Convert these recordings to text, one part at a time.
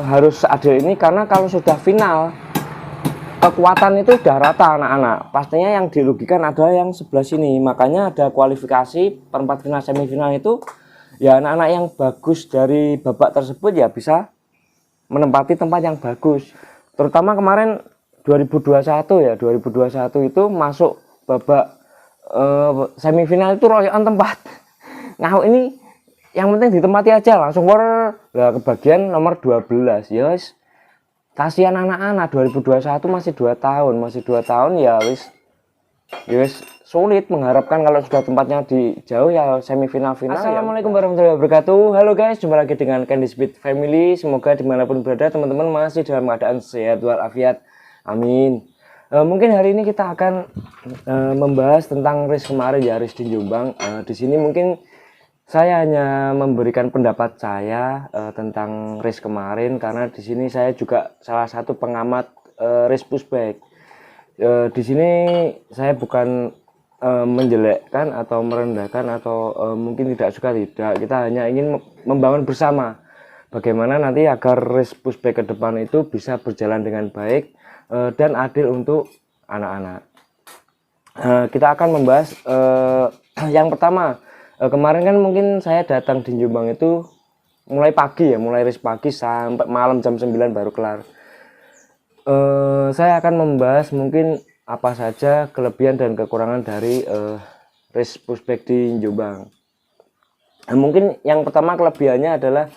harus adil ini karena kalau sudah final kekuatan itu udah rata anak-anak, pastinya yang dirugikan adalah yang sebelah sini. Makanya ada kualifikasi perempat final semifinal itu ya anak-anak yang bagus dari babak tersebut ya bisa menempati tempat yang bagus. Terutama kemarin 2021 ya, 2021 itu masuk babak semifinal itu royokan tempat. Nah ini yang penting ditempati aja langsung lah kebagian nomor 12 ya wis. Kasihan anak-anak 2021 masih 2 tahun, ya wis sulit mengharapkan kalau sudah tempatnya di jauh ya semifinal final. Assalamualaikum warahmatullahi wabarakatuh. Halo guys, jumpa lagi dengan Candy Speed Family. Semoga dimanapun berada teman-teman masih dalam keadaan sehat walafiat. Amin. Mungkin hari ini kita akan membahas tentang race kemarin ya, race di Jombang. Di sini mungkin saya hanya memberikan pendapat saya tentang race kemarin karena di sini saya juga salah satu pengamat race pushback. Di sini saya bukan menjelekkan atau merendahkan atau mungkin tidak suka, tidak. Kita hanya ingin membangun bersama bagaimana nanti agar race pushback ke depan itu bisa berjalan dengan baik dan adil untuk anak-anak. Kita akan membahas yang pertama. Kemarin kan mungkin saya datang di Jombang itu mulai pagi ya, mulai race pagi sampai malam jam 9 baru kelar. Saya akan membahas mungkin apa saja kelebihan dan kekurangan dari race pushback di Jombang. Mungkin yang pertama kelebihannya adalah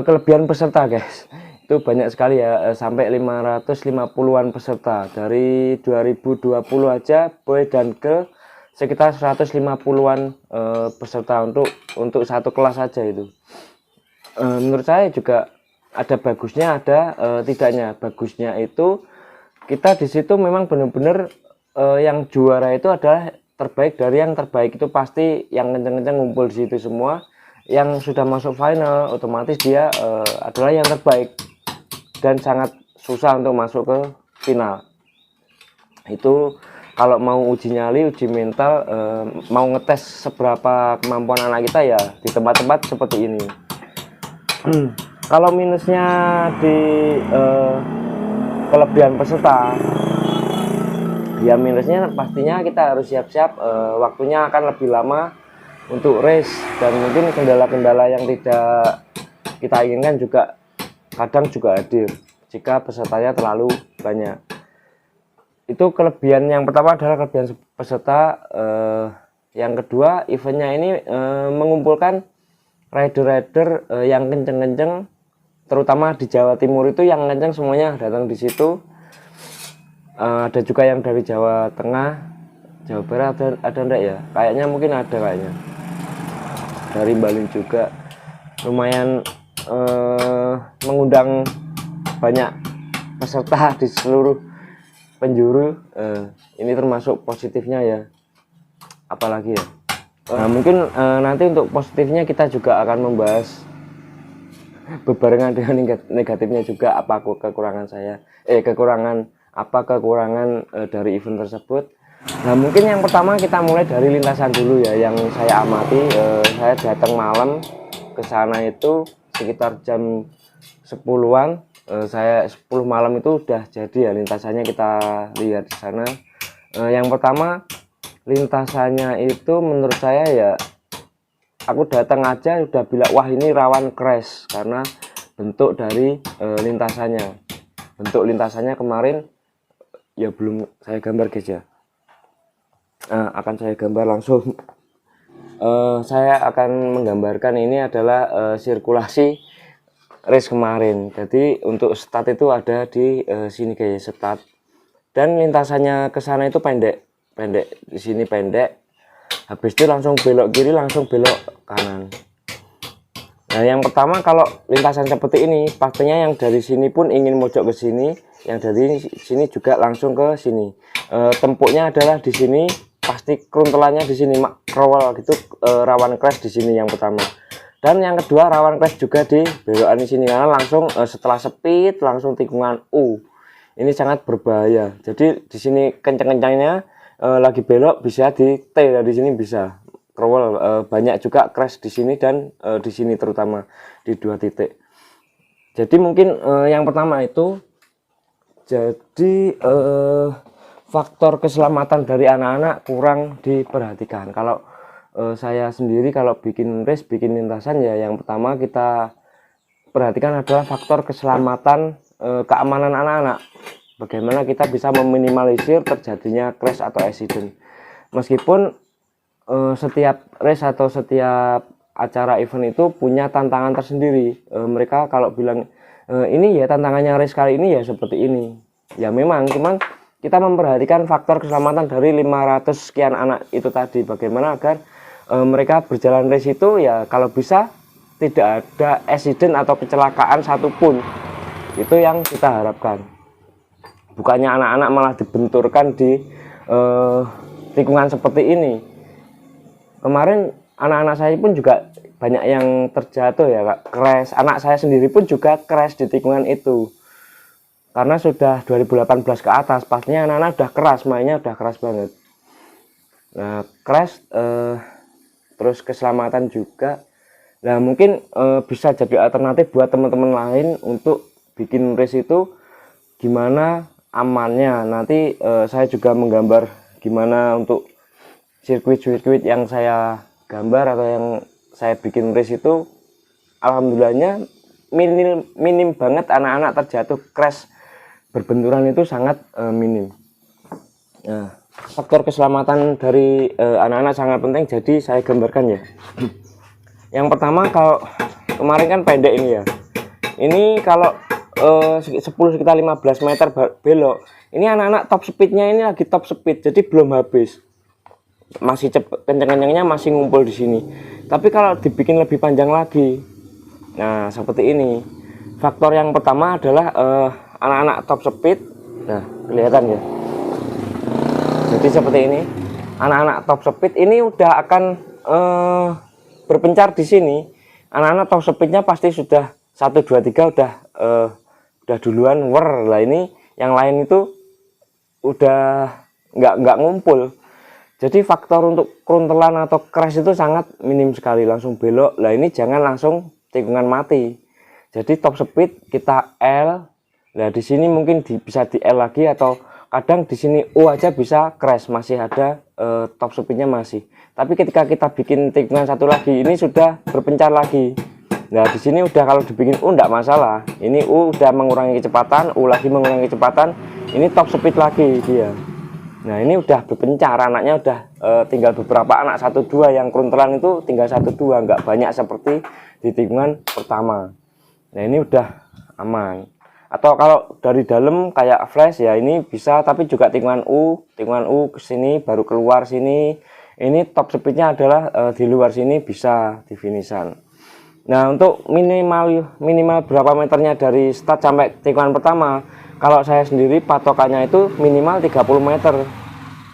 kelebihan peserta guys. Itu banyak sekali ya, sampai 550-an peserta dari 2020 aja boy dan girl. Sekitar 150-an peserta untuk satu kelas saja itu. Menurut saya juga ada bagusnya, ada tidaknya. Bagusnya itu kita di situ memang benar-benar yang juara itu adalah terbaik dari yang terbaik, itu pasti yang kenceng-kenceng ngumpul di situ semua. Yang sudah masuk final otomatis dia adalah yang terbaik dan sangat susah untuk masuk ke final. Itu kalau mau uji nyali, uji mental, mau ngetes seberapa kemampuan anak kita ya di tempat-tempat seperti ini. Kalau minusnya di kelebihan peserta, ya minusnya pastinya kita harus siap-siap, waktunya akan lebih lama untuk race dan mungkin kendala-kendala yang tidak kita inginkan juga kadang juga hadir jika pesertanya terlalu banyak. Itu kelebihan yang pertama adalah kelebihan peserta. Yang kedua, eventnya ini mengumpulkan rider-rider yang kenceng-kenceng, terutama di Jawa Timur itu yang kenceng semuanya datang di situ. Ada juga yang dari Jawa Tengah, Jawa Barat ada enggak ya? Kayaknya mungkin ada kayaknya. Dari Bali juga lumayan mengundang banyak peserta di seluruh penjuru. Ini termasuk positifnya ya, apalagi ya. Nah mungkin nanti untuk positifnya kita juga akan membahas bebarengan dengan negatifnya juga, apa kekurangan saya, kekurangan dari event tersebut. Nah mungkin yang pertama kita mulai dari lintasan dulu ya, yang saya amati. Saya datang malam ke sana itu sekitar jam 10-an. Saya 10 malam itu udah jadi ya lintasannya, kita lihat di sana. Yang pertama lintasannya itu menurut saya ya, aku datang aja udah bilang wah ini rawan crash karena bentuk dari lintasannya. Bentuk lintasannya kemarin ya belum saya gambar guys ya. Akan saya gambar langsung. Saya akan menggambarkan ini adalah sirkulasi race kemarin. Jadi untuk start itu ada di sini guys, start. Dan lintasannya ke sana itu pendek. Di sini pendek. Habis itu langsung belok kiri, langsung belok kanan. Nah, yang pertama kalau lintasan seperti ini, pastinya yang dari sini pun ingin mojok ke sini, yang dari sini juga langsung ke sini. Tempuknya adalah di sini, pasti keruntelannya di sini, crawl gitu, rawan crash di sini yang pertama. Dan yang kedua rawan crash juga di belokan di sini karena langsung setelah speed langsung tikungan U. Ini sangat berbahaya. Jadi di sini kencang-kencangnya lagi belok bisa di T, di sini bisa crawl. Banyak juga crash di sini dan di sini terutama di 2 titik. Jadi mungkin yang pertama itu jadi faktor keselamatan dari anak-anak kurang diperhatikan. Kalau saya sendiri kalau bikin race, bikin lintasan ya, yang pertama kita perhatikan adalah faktor keselamatan, keamanan anak-anak. Bagaimana kita bisa meminimalisir terjadinya crash atau accident. Meskipun setiap race atau setiap acara event itu punya tantangan tersendiri. Mereka kalau bilang ini ya tantangannya race kali ini ya seperti ini. Ya memang, cuman kita memperhatikan faktor keselamatan dari 500 sekian anak itu tadi. Bagaimana agar mereka berjalan race itu ya kalau bisa tidak ada accident atau kecelakaan satupun. Itu yang kita harapkan. Bukannya anak-anak malah dibenturkan di tikungan seperti ini. Kemarin anak-anak saya pun juga banyak yang terjatuh ya Kak, crash. Anak saya sendiri pun juga crash di tikungan itu. Karena sudah 2018 ke atas, pastinya anak-anak udah keras, mainnya udah keras banget. Nah, crash terus keselamatan juga. Nah, mungkin bisa jadi alternatif buat teman-teman lain untuk bikin race itu gimana amannya. Nanti saya juga menggambar gimana untuk sirkuit-sirkuit yang saya gambar atau yang saya bikin race itu, alhamdulillahnya minim banget anak-anak terjatuh crash berbenturan, itu sangat minim. Nah, faktor keselamatan dari anak-anak sangat penting, jadi saya gambarkan ya. Yang pertama, kalau kemarin kan pendek ini ya, ini kalau 10 sekitar 15 meter belok, ini anak-anak top speednya ini lagi top speed, jadi belum habis, masih cepet, kenceng-kencengnya masih ngumpul di sini. Tapi kalau dibikin lebih panjang lagi, nah seperti ini. Faktor yang pertama adalah anak-anak top speed. Nah, kelihatan ya. Jadi seperti ini, anak-anak top speed ini udah akan berpencar di sini. Anak-anak top speednya pasti sudah 1, 2, 3 udah duluan lah. Ini yang lain itu udah nggak ngumpul. Jadi faktor untuk keruntelan atau crash itu sangat minim sekali, langsung belok. Lah ini jangan langsung tikungan mati. Jadi top speed kita L. Nah di sini mungkin bisa di L lagi, atau kadang di sini U aja bisa crash, masih ada top speednya masih. Tapi ketika kita bikin tikungan satu lagi, ini sudah berpencar lagi. Nah di sini udah kalau dibikin U enggak masalah. Ini U udah mengurangi kecepatan, U lagi mengurangi kecepatan. Ini top speed lagi dia. Nah ini udah berpencar, anaknya udah tinggal beberapa anak, 1-2 yang keruntelan itu tinggal 1-2, nggak banyak seperti di tikungan pertama. Nah ini udah aman. Atau kalau dari dalam kayak flash ya ini bisa, tapi juga tikungan U ke sini baru keluar sini. Ini top speednya adalah di luar sini bisa di finishan. Nah untuk minimal berapa meternya dari start sampai tikungan pertama, kalau saya sendiri patokannya itu minimal 30 meter.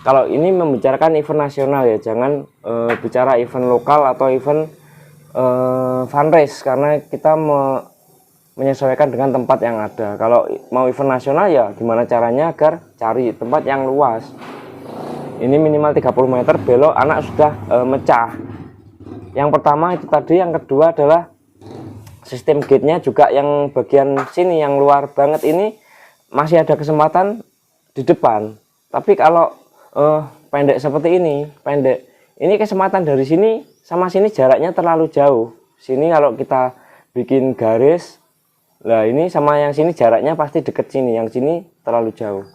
Kalau ini membicarakan event nasional ya, jangan bicara event lokal atau event fun race, karena kita menyesuaikan dengan tempat yang ada. Kalau mau event nasional ya gimana caranya agar cari tempat yang luas. Ini minimal 30 meter belok anak sudah mecah. Yang pertama itu tadi, yang kedua adalah sistem gate-nya juga yang bagian sini yang luar banget ini masih ada kesempatan di depan. Tapi kalau pendek seperti ini, ini kesempatan dari sini sama sini jaraknya terlalu jauh. Sini kalau kita bikin garis, lah ini sama yang sini jaraknya pasti deket sini, yang sini terlalu jauh.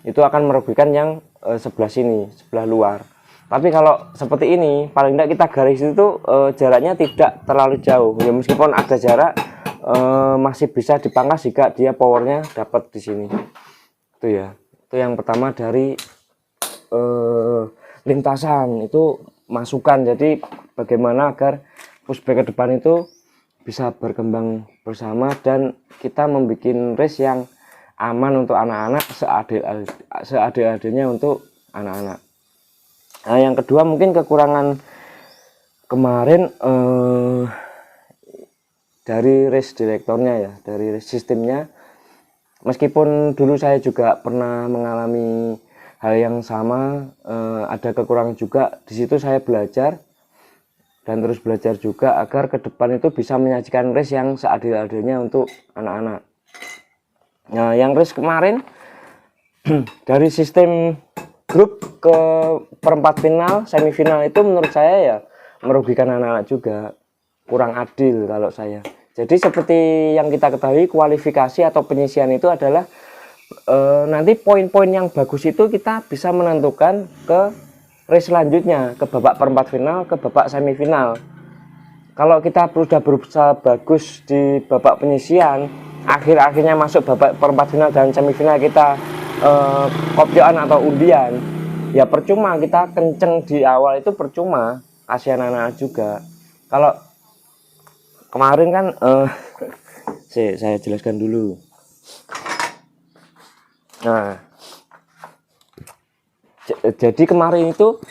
Itu akan merugikan yang sebelah sini, sebelah luar. Tapi kalau seperti ini, paling tidak kita garis itu jaraknya tidak terlalu jauh. Ya meskipun ada jarak, masih bisa dipangkas jika dia powernya dapat di sini. Itu ya. Itu yang pertama dari lintasan, itu masukan. Jadi bagaimana agar pushback ke depan itu bisa berkembang bersama dan kita membuat race yang aman untuk anak-anak, seadil-adilnya untuk anak-anak. Nah yang kedua mungkin kekurangan kemarin dari race direktornya ya, dari race sistemnya. Meskipun dulu saya juga pernah mengalami hal yang sama, ada kekurangan juga. Di situ saya belajar dan terus belajar juga agar ke depan itu bisa menyajikan race yang seadil-adilnya untuk anak-anak. Nah, yang race kemarin dari sistem grup ke perempat final, semifinal itu menurut saya ya merugikan anak-anak juga, kurang adil kalau saya. Jadi seperti yang kita ketahui, kualifikasi atau penyisian itu adalah nanti poin-poin yang bagus itu kita bisa menentukan ke race selanjutnya, ke babak perempat final, ke babak semifinal. Kalau kita sudah berusaha bagus di babak penyisian, akhir-akhirnya masuk babak perempat final dan semifinal kita kopioan atau undian, ya percuma. Kita kenceng di awal itu percuma, kasihan anak-anak juga. Kalau kemarin kan saya jelaskan dulu. Nah, jadi kemarin itu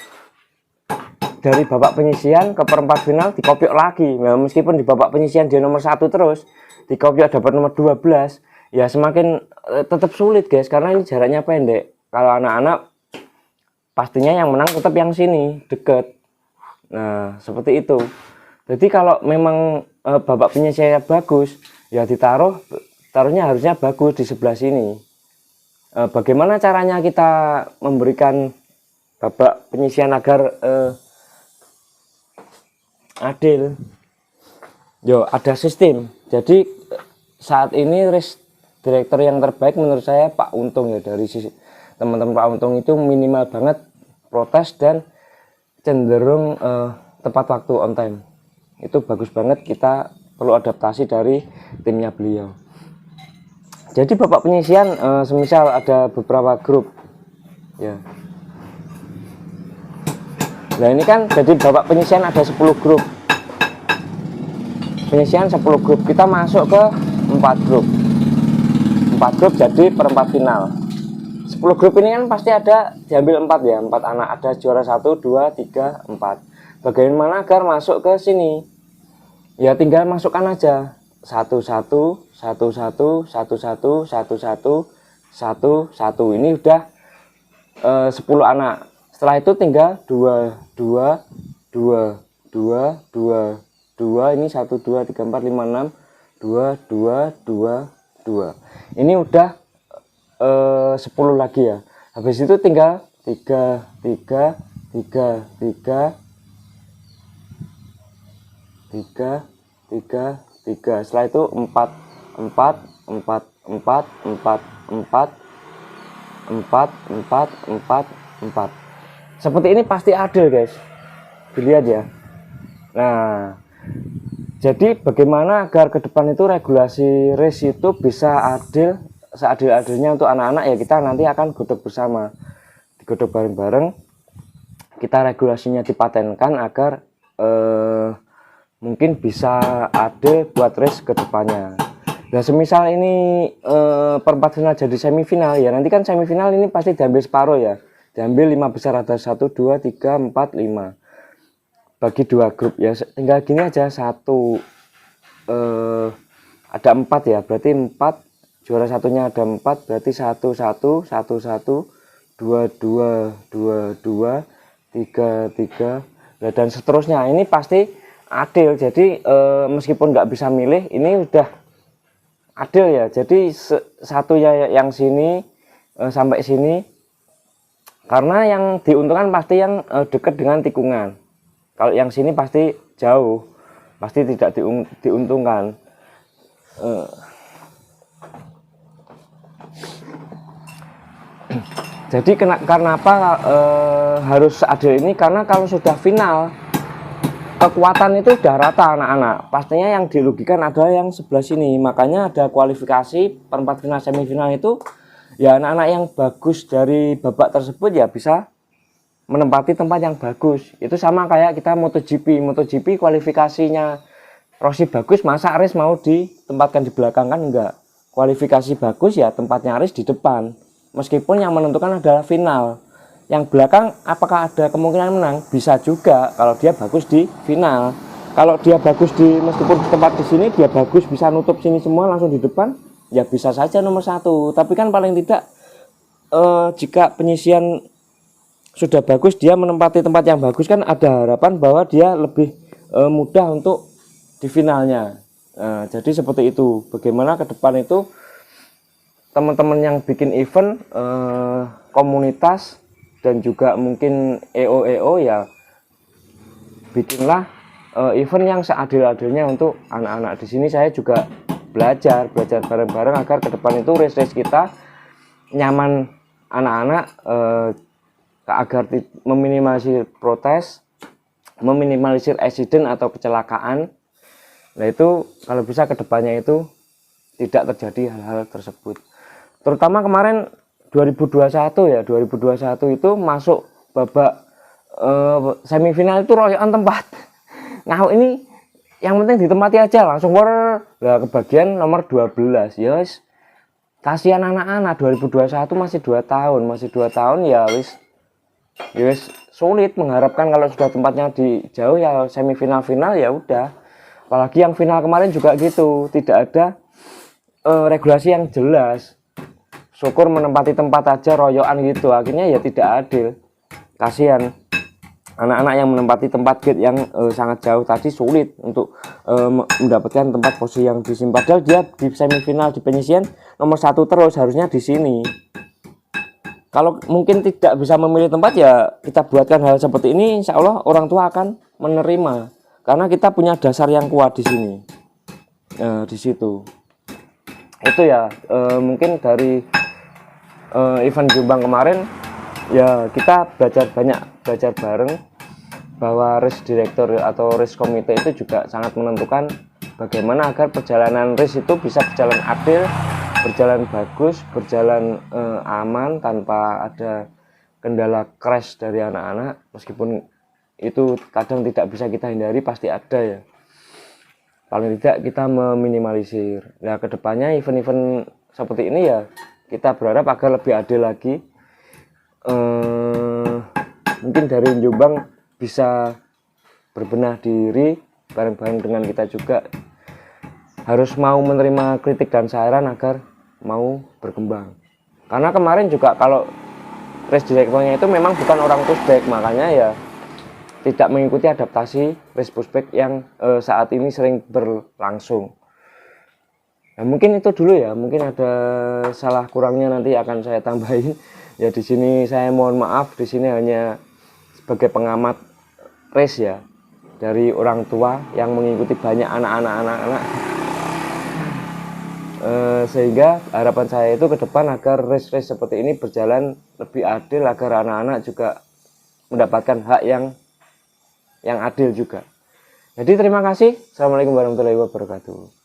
dari babak penyisian ke perempat final dikopiok lagi. Nah, meskipun di babak penyisian dia nomor 1 terus, dikopiok dapat nomor 12, ya semakin tetap sulit guys, karena ini jaraknya pendek. Kalau anak-anak pastinya yang menang tetap yang sini, deket. Nah, seperti itu. Jadi kalau memang babak penyisiannya bagus, ya taruhnya harusnya bagus di sebelah sini. Bagaimana caranya kita memberikan babak penyisian agar adil? Yo, ada sistem. Jadi saat ini race director yang terbaik menurut saya Pak Untung ya. Dari sisi teman-teman Pak Untung itu minimal banget protes dan cenderung tepat waktu, on time. Itu bagus banget, kita perlu adaptasi dari timnya beliau. Jadi babak penyisian semisal ada beberapa grup ya. Nah ini kan jadi babak penyisian ada 10 grup. Penyisian 10 grup, kita masuk ke 4 grup. 4 grup jadi perempat final. 10 grup ini kan pasti ada diambil 4 ya, 4 anak, ada juara 1, 2, 3, 4. Bagaimana agar masuk ke sini? Ya tinggal masukkan aja 1, 1, 1, 1, 1, 1, 1, 1, 1. Ini udah 10 anak. Setelah itu tinggal 2, 2, 2, 2, 2, 2. Ini 1, 2, 3, 4, 5, 6, 2, 2, 2, 2. Ini udah 10 lagi ya. Habis itu tinggal 3, 3, 3, 3, 3, 3, 3. Setelah itu 4, 4, 4, 4, 4, 4, 4, 4, 4, 4. Seperti ini pasti adil guys, dilihat ya. Nah, jadi bagaimana agar ke depan itu regulasi race itu bisa adil, seadil-adilnya untuk anak-anak ya, kita nanti akan godok bersama, digodok bareng-bareng. Kita regulasinya dipatenkan agar mungkin bisa adil buat race ke depannya. Nah semisal ini perempat final jadi semifinal ya, nanti kan semifinal ini pasti diambil separuh ya, diambil 5 besar, ada 1, 2, 3, 4, 5 bagi 2 grup ya. Tinggal gini aja, ada 4 ya, berarti 4, juara satunya ada 4, berarti 1, 1, 1, 1, 2, 2, 2, 2, 3, 3, dan seterusnya. Ini pasti adil. Jadi meskipun nggak bisa milih, ini udah adil ya. Jadi satu ya yang sini sampai sini, karena yang diuntungkan pasti yang dekat dengan tikungan. Kalau yang sini pasti jauh, pasti tidak diuntungkan. Jadi kenapa harus adil ini? Karena kalau sudah final, kekuatan itu udah rata anak-anak. Pastinya yang dirugikan adalah yang sebelah sini. Makanya ada kualifikasi perempat final, semifinal itu ya anak-anak yang bagus dari babak tersebut ya bisa menempati tempat yang bagus. Itu sama kayak kita MotoGP kualifikasinya Rossi bagus, masa Aris mau ditempatkan di belakang? Kan enggak. Kualifikasi bagus ya tempatnya Aris di depan. Meskipun yang menentukan adalah final. Yang belakang apakah ada kemungkinan menang? Bisa juga kalau dia bagus di final. Kalau dia bagus meskipun di tempat di sini dia bagus, bisa nutup sini semua langsung di depan, ya bisa saja nomor 1. Tapi kan paling tidak jika penyisian sudah bagus, dia menempati tempat yang bagus, kan ada harapan bahwa dia lebih mudah untuk di finalnya. Jadi seperti itu. Bagaimana ke depan itu teman-teman yang bikin event, komunitas dan juga mungkin EO ya, bikinlah event yang seadil-adilnya untuk anak-anak. Di sini saya juga belajar bareng-bareng agar ke depan itu race kita nyaman anak-anak, agar meminimalisir protes, meminimalisir accident atau kecelakaan. Nah itu kalau bisa ke depannya itu tidak terjadi hal-hal tersebut. Terutama kemarin 2021 ya, 2021 itu masuk babak semifinal itu royokan tempat. Nah ini yang penting ditempati aja langsung lah kebagian nomor 12. Yes, kasihan anak-anak, 2021 masih 2 tahun, ya wis sulit mengharapkan kalau sudah tempatnya di jauh ya semifinal final ya udah. Apalagi yang final kemarin juga gitu, tidak ada regulasi yang jelas. Syukur menempati tempat aja royokan gitu, akhirnya ya tidak adil. Kasihan anak-anak yang menempati tempat gate yang sangat jauh tadi, sulit untuk mendapatkan tempat posisi yang di sini. Padahal dia di semifinal di penyisian nomor 1 terus, harusnya di sini. Kalau mungkin tidak bisa memilih tempat ya kita buatkan hal seperti ini, insya Allah orang tua akan menerima karena kita punya dasar yang kuat di sini. Di situ itu ya, mungkin dari event Jombang kemarin ya kita belajar bareng bahwa race director atau race komite itu juga sangat menentukan bagaimana agar perjalanan race itu bisa berjalan adil, berjalan bagus, berjalan aman tanpa ada kendala crash dari anak-anak. Meskipun itu kadang tidak bisa kita hindari, pasti ada ya. Paling tidak kita meminimalisir. Nah kedepannya event-event seperti ini ya kita berharap agar lebih adil lagi. Mungkin dari Jombang bisa berbenah diri bareng-bareng dengan kita juga, harus mau menerima kritik dan saran agar mau berkembang. Karena kemarin juga kalau race directornya itu memang bukan orang pushback, makanya ya tidak mengikuti adaptasi race pushback yang saat ini sering berlangsung. Nah, mungkin itu dulu ya, mungkin ada salah kurangnya nanti akan saya tambahin. Ya di sini saya mohon maaf, di sini hanya sebagai pengamat race ya, dari orang tua yang mengikuti banyak anak-anak. Sehingga harapan saya itu ke depan agar race-race seperti ini berjalan lebih adil, agar anak-anak juga mendapatkan hak yang adil juga. Jadi terima kasih. Assalamualaikum warahmatullahi wabarakatuh.